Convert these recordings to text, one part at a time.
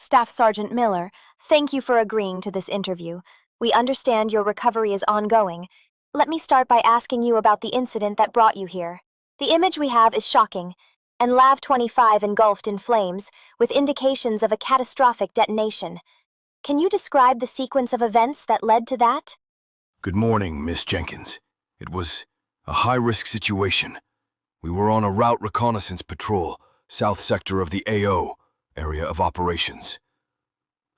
Staff Sergeant Miller, thank you for agreeing to this interview. We understand your recovery is ongoing. Let me start by asking you about the incident that brought you here. The image we have is shocking, and Lav 25 engulfed in flames, with indications of a catastrophic detonation. Can you describe the sequence of events that led to that? Good morning, Miss Jenkins. It was a high-risk situation. We were on a route reconnaissance patrol, south sector of the AO, area of operations.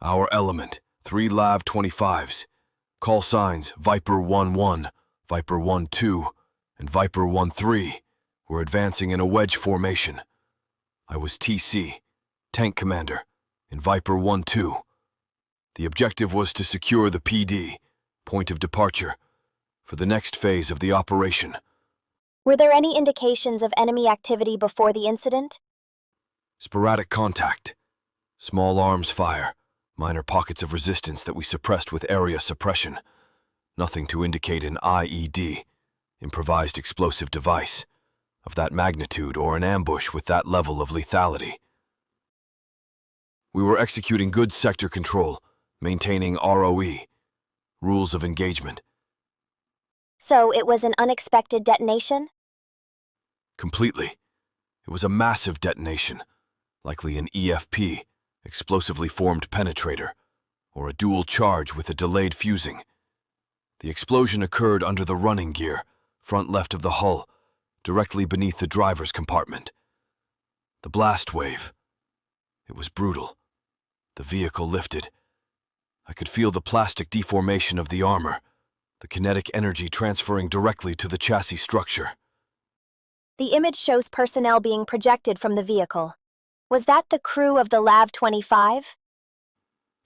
Our element, 3 Lav 25s. Call signs Viper 1-1, Viper 1-2, and Viper 1-3 were advancing in a wedge formation. I was TC, tank commander, in Viper 1-2. The objective was to secure the PD, point of departure, for the next phase of the operation. Were there any indications of enemy activity before the incident? Sporadic contact, small arms fire, minor pockets of resistance that we suppressed with area suppression. Nothing to indicate an IED, improvised explosive device, of that magnitude or an ambush with that level of lethality. We were executing good sector control, maintaining ROE, rules of engagement. So it was an unexpected detonation? Completely. It was a massive detonation, likely an EFP, explosively formed penetrator, or a dual charge with a delayed fusing. The explosion occurred under the running gear, front left of the hull, directly beneath the driver's compartment. The blast wave. It was brutal. The vehicle lifted. I could feel the plastic deformation of the armor, the kinetic energy transferring directly to the chassis structure. The image shows personnel being projected from the vehicle. Was that the crew of the Lav 25?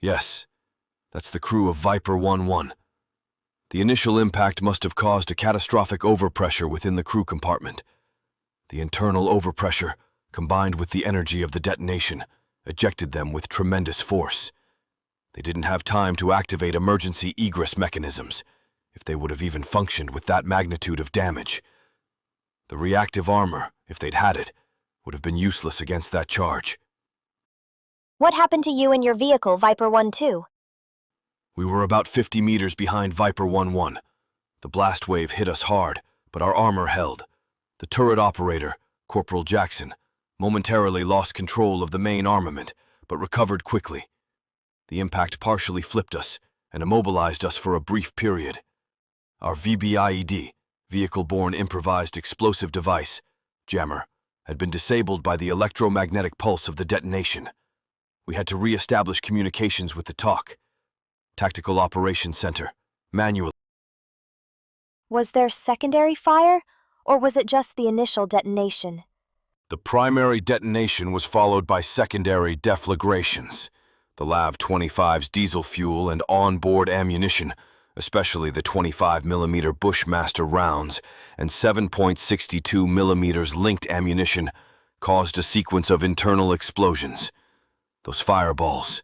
Yes, that's the crew of Viper 1-1. The initial impact must have caused a catastrophic overpressure within the crew compartment. The internal overpressure, combined with the energy of the detonation, ejected them with tremendous force. They didn't have time to activate emergency egress mechanisms, if they would have even functioned with that magnitude of damage. The reactive armor, if they'd had it, would have been useless against that charge. What happened to you and your vehicle, Viper 1-2? We were about 50 meters behind Viper 1-1. The blast wave hit us hard, but our armor held. The turret operator, Corporal Jackson, momentarily lost control of the main armament, but recovered quickly. The impact partially flipped us and immobilized us for a brief period. Our VBIED, Vehicle-Borne Improvised Explosive Device, jammer, had been disabled by the electromagnetic pulse of the detonation. We had to re-establish communications with the TOC, Tactical Operations Center, manually. Was there secondary fire, or was it just the initial detonation? The primary detonation was followed by secondary deflagrations. The Lav 25's diesel fuel and on-board ammunition, especially the 25mm Bushmaster rounds and 7.62mm linked ammunition, caused a sequence of internal explosions. Those fireballs,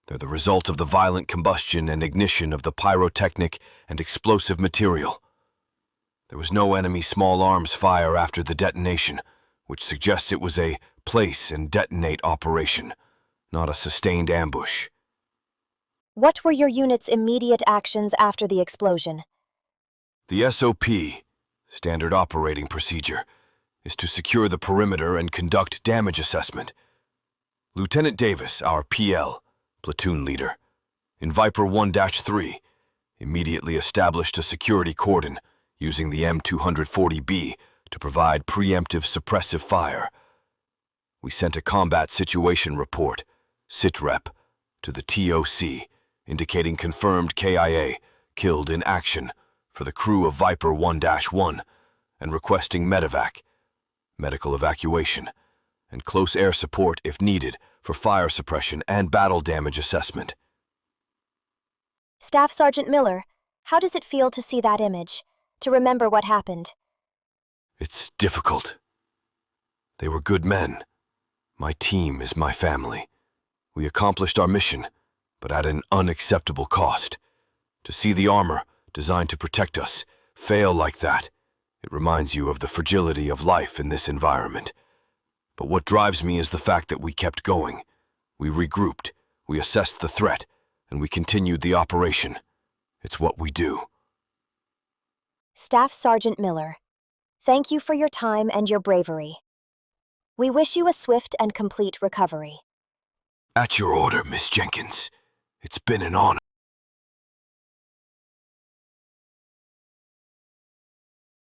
they're the result of the violent combustion and ignition of the pyrotechnic and explosive material. There was no enemy small arms fire after the detonation, which suggests it was a place and detonate operation, not a sustained ambush. What were your unit's immediate actions after the explosion? The SOP, Standard Operating Procedure, is to secure the perimeter and conduct damage assessment. Lieutenant Davis, our PL, platoon leader, in Viper 1-3, immediately established a security cordon using the M240B to provide preemptive suppressive fire. We sent a combat situation report, SITREP, to the TOC, indicating confirmed KIA, killed in action, for the crew of Viper 1-1, and requesting medevac, medical evacuation, and close air support if needed for fire suppression and battle damage assessment. Staff Sergeant Miller, how does it feel to see that image, to remember what happened? It's difficult. They were good men. My team is my family. We accomplished our mission, but at an unacceptable cost. To see the armor, designed to protect us, fail like that, it reminds you of the fragility of life in this environment. But what drives me is the fact that we kept going. We regrouped, We assessed the threat, and we continued the operation. It's what we do. Staff Sergeant Miller, thank you for your time and your bravery. We wish you a swift and complete recovery. At your order, Miss Jenkins. It's been an honor.